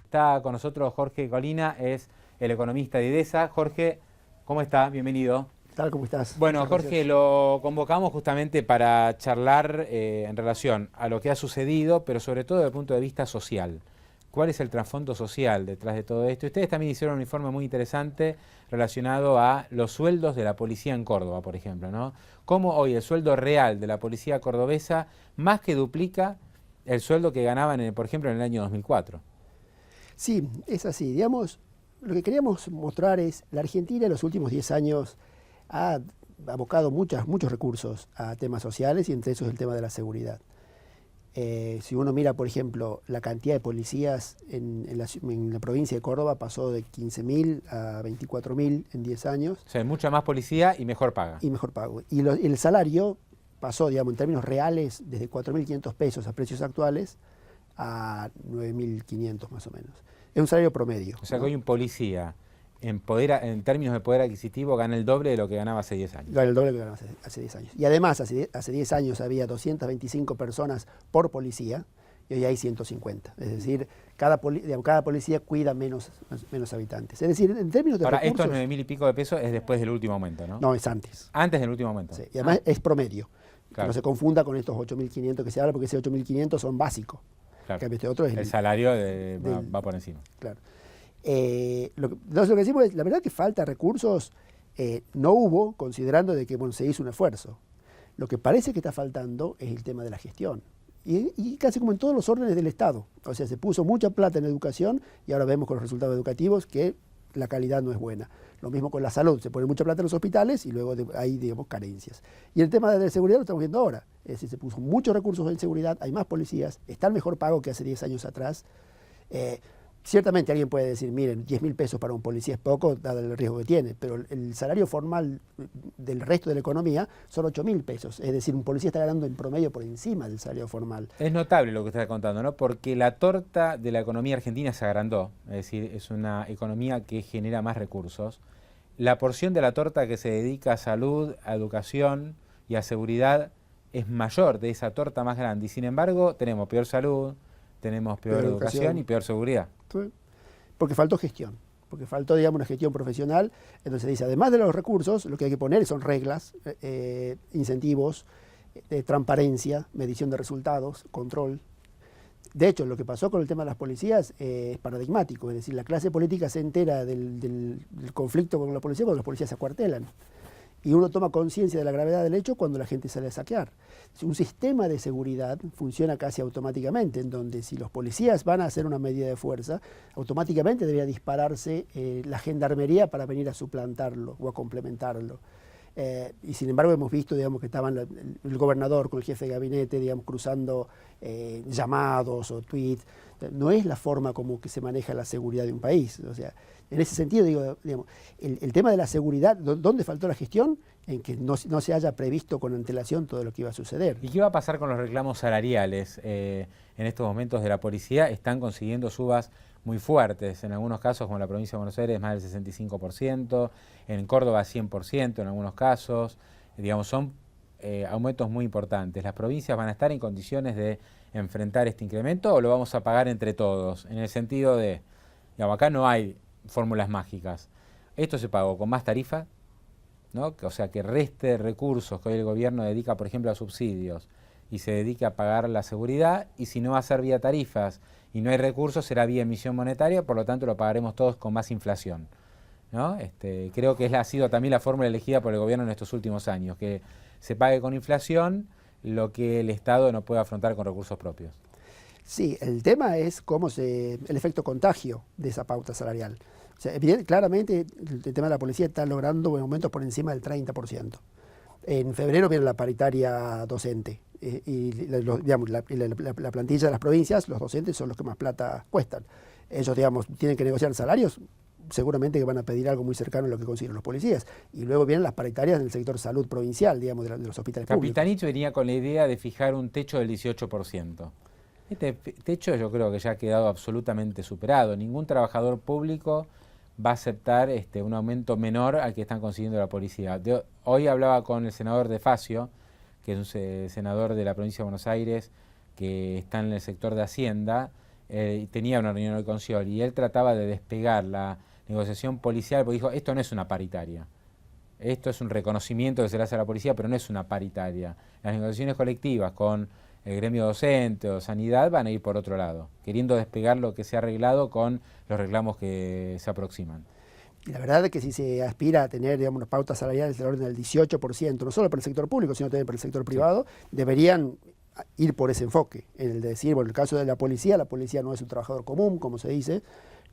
Está con nosotros Jorge Colina, es el economista de IDESA. Jorge, ¿cómo está? Bienvenido. Tal, ¿cómo estás? Bueno, Muchas Jorge, gracias. lo convocamos justamente para charlar en relación a lo que ha sucedido, pero sobre todo desde el punto de vista social. ¿Cuál es el trasfondo social detrás de todo esto? Ustedes también hicieron un informe muy interesante relacionado a los sueldos de la policía en Córdoba, por ejemplo, ¿no? Cómo hoy el sueldo real de la policía cordobesa más que duplica el sueldo que ganaban, por ejemplo, en el año 2004. Sí, es así. Digamos, lo que queríamos mostrar es la Argentina en los últimos 10 años ha abocado muchos recursos a temas sociales y entre esos el tema de la seguridad. Si uno mira, por ejemplo, la cantidad de policías en la provincia de Córdoba pasó de 15.000 a 24.000 en 10 años. O sea, mucha más policía y mejor paga. Y mejor pago. Y el salario pasó, digamos, en términos reales, desde 4.500 pesos a precios actuales a 9.500 más o menos. Es un salario promedio. O sea, ¿no? que hoy un policía en términos de poder adquisitivo gana el doble de lo que ganaba hace 10 años. Gana el doble que ganaba hace 10 años. Y además, hace 10 años había 225 personas por policía y hoy hay 150. Es decir, cada policía cuida menos habitantes. Es decir, en términos de Ahora, recursos... estos 9.000 y pico de pesos es después del último aumento, ¿no? No, es antes. Antes del último aumento. Sí, y además es promedio. Claro. Que no se confunda con estos 8.500 que se habla, porque ese 8.500 son básicos. Claro. Este otro es el salario va por encima. Claro. Entonces lo que decimos es, la verdad que falta recursos, no hubo, considerando de que bueno, se hizo un esfuerzo. Lo que parece que está faltando es el tema de la gestión. Y casi como en todos los órdenes del Estado. O sea, se puso mucha plata en educación y ahora vemos con los resultados educativos que la calidad no es buena. Lo mismo con la salud, se pone mucha plata en los hospitales y luego hay, digamos, carencias. Y el tema de la seguridad lo estamos viendo ahora. Es decir, se puso muchos recursos en seguridad, hay más policías, está el mejor pago que hace 10 años atrás. Ciertamente alguien puede decir, miren, 10.000 pesos para un policía es poco, dado el riesgo que tiene, pero el salario formal del resto de la economía son 8.000 pesos. Es decir, un policía está ganando en promedio por encima del salario formal. Es notable lo que usted está contando, ¿no? Porque la torta de la economía argentina se agrandó, es decir, es una economía que genera más recursos. La porción de la torta que se dedica a salud, a educación y a seguridad es mayor de esa torta más grande. Y sin embargo, tenemos peor salud, tenemos peor educación y peor seguridad. Porque faltó gestión, porque faltó, digamos, una gestión profesional. Entonces dice, además de los recursos, lo que hay que poner son reglas, incentivos, transparencia, medición de resultados, control. De hecho, lo que pasó con el tema de las policías es paradigmático, es decir, la clase política se entera del conflicto con la policía cuando los policías se acuartelan. Y uno toma conciencia de la gravedad del hecho cuando la gente sale a saquear. Un sistema de seguridad funciona casi automáticamente, en donde si los policías van a hacer una medida de fuerza, automáticamente debería dispararse la gendarmería para venir a suplantarlo o a complementarlo. Y sin embargo hemos visto, digamos, que estaban el gobernador con el jefe de gabinete, digamos, cruzando llamados o tweets. No es la forma como que se maneja la seguridad de un país. O sea, en ese sentido, digamos, el tema de la seguridad, ¿dónde faltó la gestión? En que no se haya previsto con antelación todo lo que iba a suceder. ¿Y qué va a pasar con los reclamos salariales? En estos momentos de la policía están consiguiendo subas muy fuertes, en algunos casos como la provincia de Buenos Aires más del 65%, en Córdoba 100% en algunos casos, digamos, son aumentos muy importantes. ¿Las provincias van a estar en condiciones de enfrentar este incremento o lo vamos a pagar entre todos? En el sentido de, digamos, acá no hay fórmulas mágicas. Esto se pagó con más tarifa, ¿no? O sea, que reste recursos que hoy el gobierno dedica, por ejemplo, a subsidios y se dedique a pagar la seguridad, y si no va a ser vía tarifas y no hay recursos, será vía emisión monetaria, por lo tanto lo pagaremos todos con más inflación, ¿no? Creo que ha sido también la fórmula elegida por el gobierno en estos últimos años, que se pague con inflación lo que el Estado no puede afrontar con recursos propios. Sí, el tema es el efecto contagio de esa pauta salarial. O sea, claramente el tema de la policía está logrando aumentos por encima del 30%. En febrero viene la paritaria docente digamos, la plantilla de las provincias, los docentes son los que más plata cuestan. Ellos, digamos, tienen que negociar salarios, seguramente que van a pedir algo muy cercano a lo que consiguen los policías. Y luego vienen las paritarias del sector salud provincial, digamos, de los hospitales públicos. Capitanich venía con la idea de fijar un techo del 18%. Este techo yo creo que ya ha quedado absolutamente superado. Ningún trabajador público va a aceptar un aumento menor al que están consiguiendo la policía. Hoy hablaba con el senador De Facio, que es un senador de la provincia de Buenos Aires, que está en el sector de Hacienda, tenía una reunión hoy con Scioli y él trataba de despegar la negociación policial porque dijo, esto no es una paritaria. Esto es un reconocimiento que se le hace a la policía, pero no es una paritaria. Las negociaciones colectivas con el gremio docente o sanidad van a ir por otro lado, queriendo despegar lo que se ha arreglado con los reclamos que se aproximan. Y la verdad es que si se aspira a tener, digamos, unas pautas salariales del orden del 18%, no solo para el sector público, sino también para el sector privado, deberían ir por ese enfoque, en el de decir, bueno, en el caso de la policía no es un trabajador común, como se dice,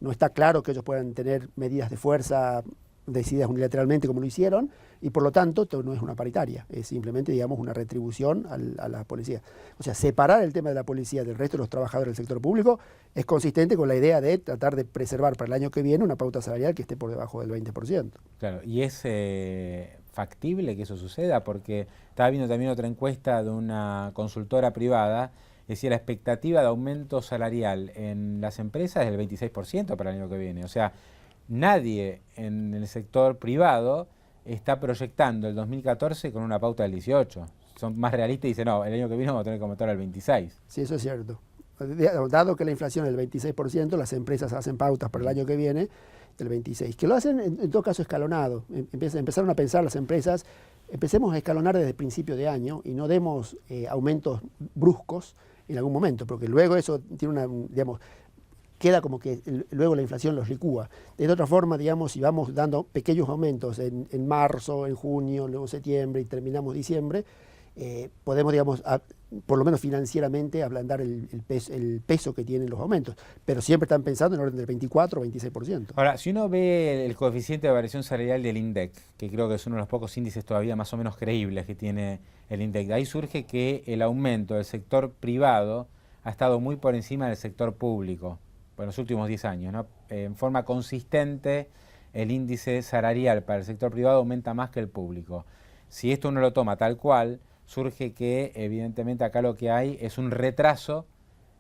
no está claro que ellos puedan tener medidas de fuerza decididas unilateralmente como lo hicieron, y por lo tanto no es una paritaria, es simplemente, digamos, una retribución a la policía. O sea, separar el tema de la policía del resto de los trabajadores del sector público es consistente con la idea de tratar de preservar para el año que viene una pauta salarial que esté por debajo del 20%. Claro, y es factible que eso suceda, porque estaba viendo también otra encuesta de una consultora privada, decía la expectativa de aumento salarial en las empresas es del 26% para el año que viene. O sea, nadie en el sector privado está proyectando el 2014 con una pauta del 18. Son más realistas y dicen, no, el año que viene vamos a tener que aumentar al 26. Sí, eso es cierto. Dado que la inflación es del 26%, las empresas hacen pautas para el año que viene del 26%, que lo hacen en todo caso escalonado. Empezaron a pensar las empresas, empecemos a escalonar desde el principio de año y no demos aumentos bruscos en algún momento, porque luego eso tiene una, digamos, queda como que luego la inflación los licúa. De otra forma, digamos, si vamos dando pequeños aumentos en marzo, en junio, luego septiembre y terminamos diciembre, podemos, digamos, por lo menos financieramente, ablandar el peso que tienen los aumentos. Pero siempre están pensando en orden del 24 o 26%. Ahora, si uno ve el coeficiente de variación salarial del INDEC, que creo que es uno de los pocos índices todavía más o menos creíbles que tiene el INDEC, de ahí surge que el aumento del sector privado ha estado muy por encima del sector público en los últimos 10 años, ¿no? En forma consistente, el índice salarial para el sector privado aumenta más que el público. Si esto uno lo toma tal cual, surge que evidentemente acá lo que hay es un retraso,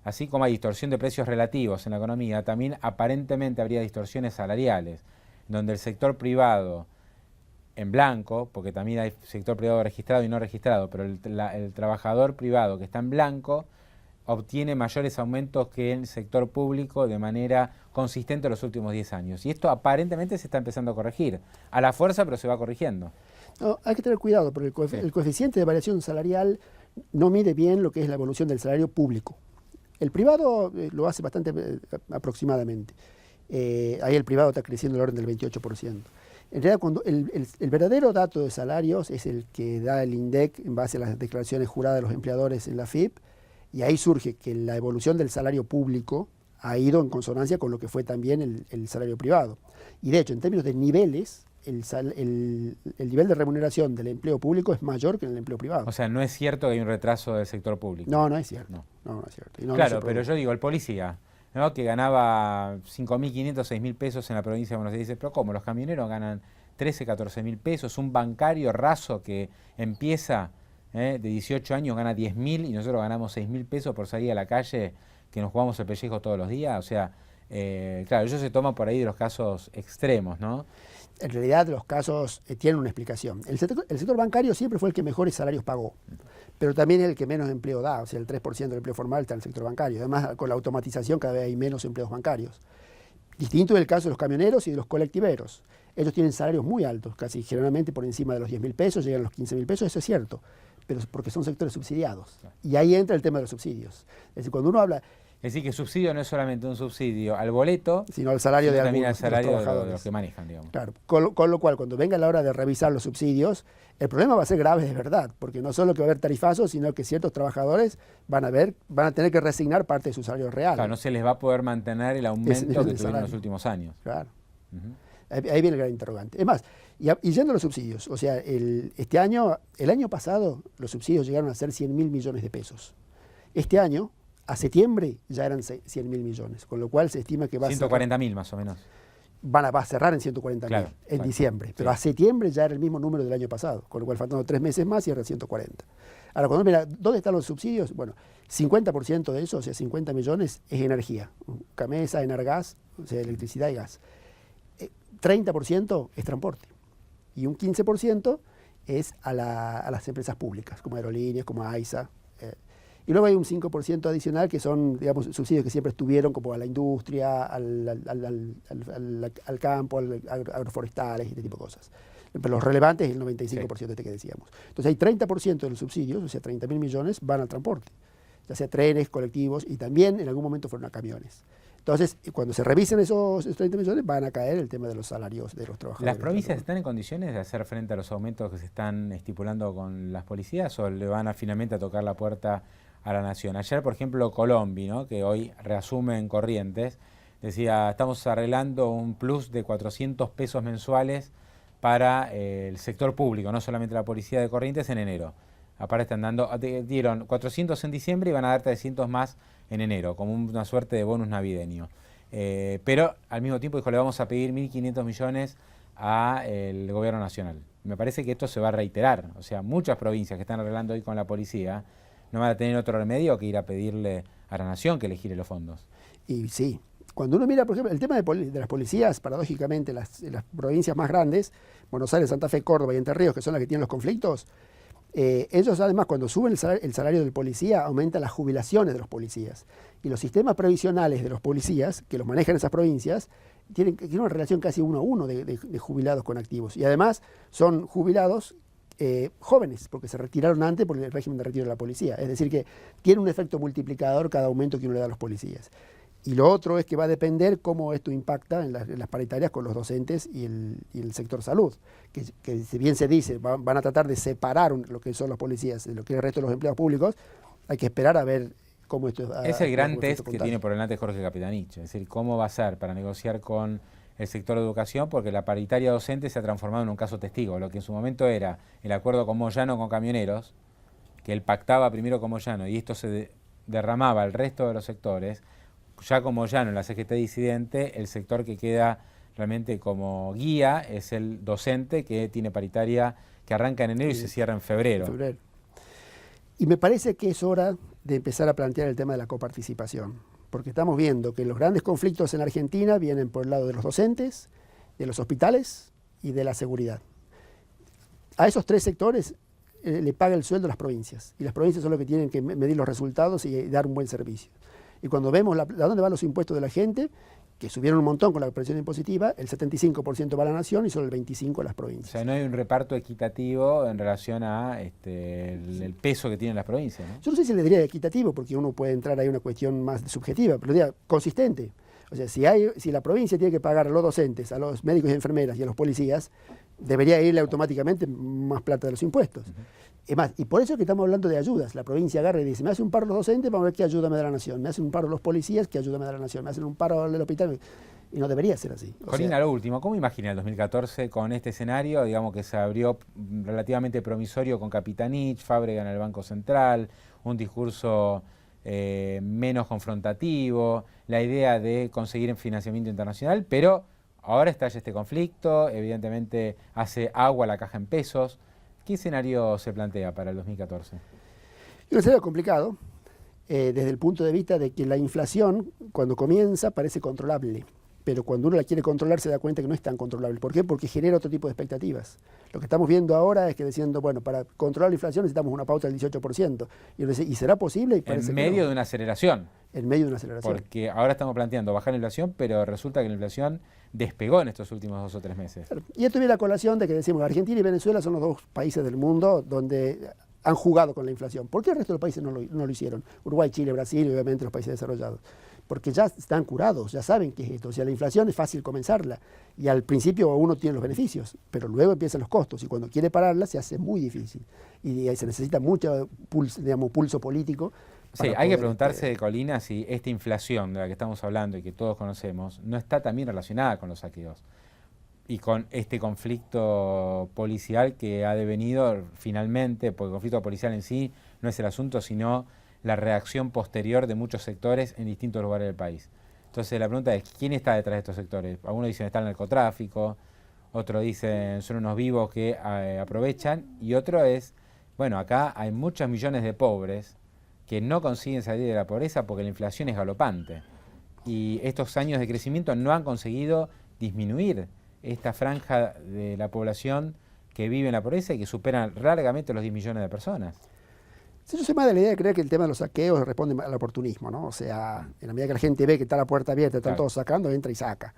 así como hay distorsión de precios relativos en la economía, también aparentemente habría distorsiones salariales, donde el sector privado en blanco, porque también hay sector privado registrado y no registrado, pero el trabajador privado que está en blanco obtiene mayores aumentos que el sector público de manera consistente en los últimos 10 años. Y esto aparentemente se está empezando a corregir, a la fuerza, pero se va corrigiendo. No, hay que tener cuidado, porque el coeficiente de variación salarial no mide bien lo que es la evolución del salario público. El privado lo hace bastante aproximadamente. Ahí el privado está creciendo al orden del 28%. En realidad, cuando el verdadero dato de salarios es el que da el INDEC en base a las declaraciones juradas de los empleadores en la FIP, y ahí surge que la evolución del salario público ha ido en consonancia con lo que fue también el salario privado. Y de hecho, en términos de niveles, el nivel de remuneración del empleo público es mayor que en el empleo privado. O sea, no es cierto que hay un retraso del sector público. No, no es cierto. No es cierto. Claro, pero yo digo, el policía, ¿no?, que ganaba 5.500, 6.000 pesos en la provincia de Buenos Aires, dice, pero ¿cómo? Los camioneros ganan 13, 14.000 pesos, un bancario raso que empieza de 18 años gana 10.000 y nosotros ganamos 6.000 pesos por salir a la calle, que nos jugamos el pellejo todos los días. O sea, claro, ellos se toman por ahí de los casos extremos, ¿no? En realidad los casos tienen una explicación. El sector bancario siempre fue el que mejores salarios pagó, pero también es el que menos empleo da, o sea, el 3% del empleo formal está en el sector bancario. Además, con la automatización cada vez hay menos empleos bancarios. Distinto del caso de los camioneros y de los colectiveros. Ellos tienen salarios muy altos, casi generalmente por encima de los 10.000 pesos, llegan a los 15.000 pesos, eso es cierto, pero porque son sectores subsidiados. Y ahí entra el tema de los subsidios. Es decir, cuando uno habla... Es decir, que subsidio no es solamente un subsidio al boleto, sino al salario de también algunos al salario de los que manejan, digamos. Claro, con lo cual, cuando venga la hora de revisar los subsidios, el problema va a ser grave de verdad, porque no solo que va a haber tarifazos, sino que ciertos trabajadores van a tener que resignar parte de su salario real. Claro, no se les va a poder mantener el aumento que tuvieron en los últimos años. Claro. Ahí viene el gran interrogante. Es más, y yendo a los subsidios, o sea, el año pasado los subsidios llegaron a ser 100.000 millones de pesos. Este año, a septiembre, ya eran 100.000 millones, con lo cual se estima que va a 140.000 más o menos. Va a cerrar en 140.000 claro, en diciembre, pero a septiembre ya era el mismo número del año pasado, con lo cual faltando 3 meses más cierra 140. Ahora, cuando mira, ¿dónde están los subsidios? Bueno, 50% de eso, o sea, 50 millones, es energía, Camesa, Enargas, o sea, electricidad y gas. 30% es transporte y un 15% es a las empresas públicas, como aerolíneas, como AISA. Y luego hay un 5% adicional que son, digamos, subsidios que siempre estuvieron como a la industria, al campo, agroforestales y este tipo de cosas. Pero los relevantes es el 95% este que decíamos. Entonces hay 30% de los subsidios, o sea, 30.000 millones, van al transporte, ya sea trenes, colectivos, y también en algún momento fueron a camiones. Entonces, cuando se revisen esos 30 millones, van a caer el tema de los salarios de los trabajadores. ¿Las provincias están en condiciones de hacer frente a los aumentos que se están estipulando con las policías o le van a finalmente a tocar la puerta a la nación? Ayer, por ejemplo, Colombi, ¿no?, que hoy reasume en Corrientes, decía, estamos arreglando un plus de 400 pesos mensuales para el sector público, no solamente la policía de Corrientes, en enero. Aparte dieron 400 en diciembre y van a dar 300 más en enero, como una suerte de bonus navideño. Pero al mismo tiempo dijo, le vamos a pedir 1.500 millones al gobierno nacional. Me parece que esto se va a reiterar. O sea, muchas provincias que están arreglando hoy con la policía no van a tener otro remedio que ir a pedirle a la nación que le gire los fondos. Y sí, cuando uno mira, por ejemplo, el tema de las policías, paradójicamente, las provincias más grandes, Buenos Aires, Santa Fe, Córdoba y Entre Ríos, que son las que tienen los conflictos, ellos además cuando suben el salario del policía aumentan las jubilaciones de los policías y los sistemas previsionales de los policías que los manejan esas provincias tienen una relación casi 1 a 1 de jubilados con activos y además son jubilados jóvenes porque se retiraron antes por el régimen de retiro de la policía, es decir que tiene un efecto multiplicador cada aumento que uno le da a los policías. Y lo otro es que va a depender cómo esto impacta en las paritarias con los docentes y el sector salud, que si bien se dice, van a tratar de separar lo que son los policías de lo que es el resto de los empleados públicos, hay que esperar a ver cómo esto... Es el gran test que tiene por delante Jorge Capitanich, es decir, cómo va a ser para negociar con el sector de educación, porque la paritaria docente se ha transformado en un caso testigo, lo que en su momento era el acuerdo con Moyano con camioneros, que él pactaba primero con Moyano y esto se derramaba al resto de los sectores. Ya como Moyano en la CGT disidente, el sector que queda realmente como guía es el docente que tiene paritaria que arranca en enero y se cierra en febrero. Y me parece que es hora de empezar a plantear el tema de la coparticipación, porque estamos viendo que los grandes conflictos en Argentina vienen por el lado de los docentes, de los hospitales y de la seguridad. A esos 3 sectores le paga el sueldo a las provincias, y las provincias son los que tienen que medir los resultados y dar un buen servicio. Y cuando vemos a dónde van los impuestos de la gente, que subieron un montón con la presión impositiva, el 75% va a la nación y solo el 25% a las provincias. O sea, no hay un reparto equitativo en relación a el peso que tienen las provincias, ¿no? Yo no sé si le diría equitativo, porque uno puede entrar ahí en una cuestión más subjetiva, pero diría consistente. O sea, si la provincia tiene que pagar a los docentes, a los médicos y enfermeras y a los policías, debería irle automáticamente más plata de los impuestos. Es más, y por eso es que estamos hablando de ayudas. La provincia agarra y dice, me hace un paro los docentes, vamos a ver qué ayuda me da la nación. Me hacen un paro los policías, qué ayuda me da la nación. Me hacen un paro al hospital. Y no debería ser así. Corina, lo último, ¿cómo imagina el 2014 con este escenario? Digamos que se abrió relativamente promisorio con Capitanich, Fábrega en el Banco Central, un discurso menos confrontativo, la idea de conseguir financiamiento internacional, pero ahora estalla este conflicto, evidentemente hace agua la caja en pesos. ¿Qué escenario se plantea para el 2014? Un escenario complicado, desde el punto de vista de que la inflación, cuando comienza, parece controlable, pero cuando uno la quiere controlar se da cuenta que no es tan controlable. ¿Por qué? Porque genera otro tipo de expectativas. Lo que estamos viendo ahora es que diciendo, bueno, para controlar la inflación necesitamos una pauta del 18%. ¿Y será posible? Y en medio de una aceleración. En medio de una aceleración. Porque ahora estamos planteando bajar la inflación, pero resulta que la inflación despegó en estos últimos 2 o 3 meses. Claro. Y esto viene a colación de que decimos, Argentina y Venezuela son los 2 países del mundo donde han jugado con la inflación. ¿Por qué el resto de los países no lo hicieron? Uruguay, Chile, Brasil y obviamente los países desarrollados. Porque ya están curados, ya saben qué es esto. O sea, la inflación es fácil comenzarla y al principio uno tiene los beneficios, pero luego empiezan los costos y cuando quiere pararla se hace muy difícil. Y se necesita mucho pulso político. Sí, hay que preguntarse, Colina, si esta inflación de la que estamos hablando y que todos conocemos no está también relacionada con los saqueos y con este conflicto policial que ha devenido finalmente, porque el conflicto policial en sí no es el asunto, sino la reacción posterior de muchos sectores en distintos lugares del país. Entonces la pregunta es, ¿quién está detrás de estos sectores? Algunos dicen está el narcotráfico, otros dicen son unos vivos que aprovechan, y otro es, bueno, acá hay muchos millones de pobres que no consiguen salir de la pobreza porque la inflación es galopante. Y estos años de crecimiento no han conseguido disminuir esta franja de la población que vive en la pobreza y que superan largamente los 10 millones de personas. Sí, yo soy más de la idea de creer que el tema de los saqueos responde al oportunismo, ¿no? O sea, en la medida que la gente ve que está la puerta abierta, están todos sacando, entra y saca.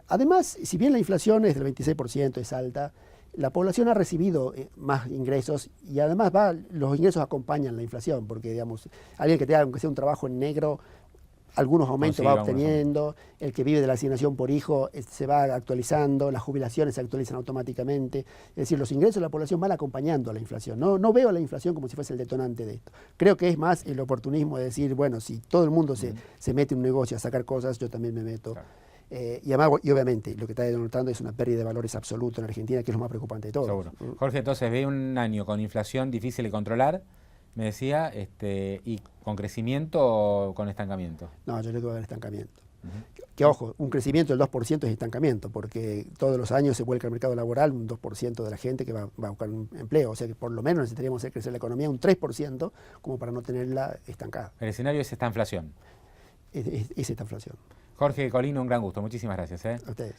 Además, si bien la inflación es del 26%, es alta, la población ha recibido más ingresos y además los ingresos acompañan la inflación, porque digamos, alguien que tenga, aunque sea un trabajo en negro, algunos aumentos va obteniendo, el que vive de la asignación por hijo se va actualizando, las jubilaciones se actualizan automáticamente, es decir, los ingresos de la población van acompañando a la inflación. No veo la inflación como si fuese el detonante de esto. Creo que es más el oportunismo de decir, bueno, si todo el mundo se mete en un negocio a sacar cosas, yo también me meto. Claro. Y además, y obviamente, lo que está denotando es una pérdida de valores absoluta en Argentina, que es lo más preocupante de todo. Seguro. Jorge, entonces ve un año con inflación difícil de controlar, me decía, y con crecimiento o con estancamiento. No, yo le doy a ver estancamiento. Que ojo, un crecimiento del 2% es estancamiento, porque todos los años se vuelca al mercado laboral un 2% de la gente que va a buscar un empleo. O sea que por lo menos necesitaríamos hacer crecer la economía un 3% como para no tenerla estancada. El escenario es esta inflación. Es esta inflación. Jorge Colino, un gran gusto. Muchísimas gracias. A ustedes.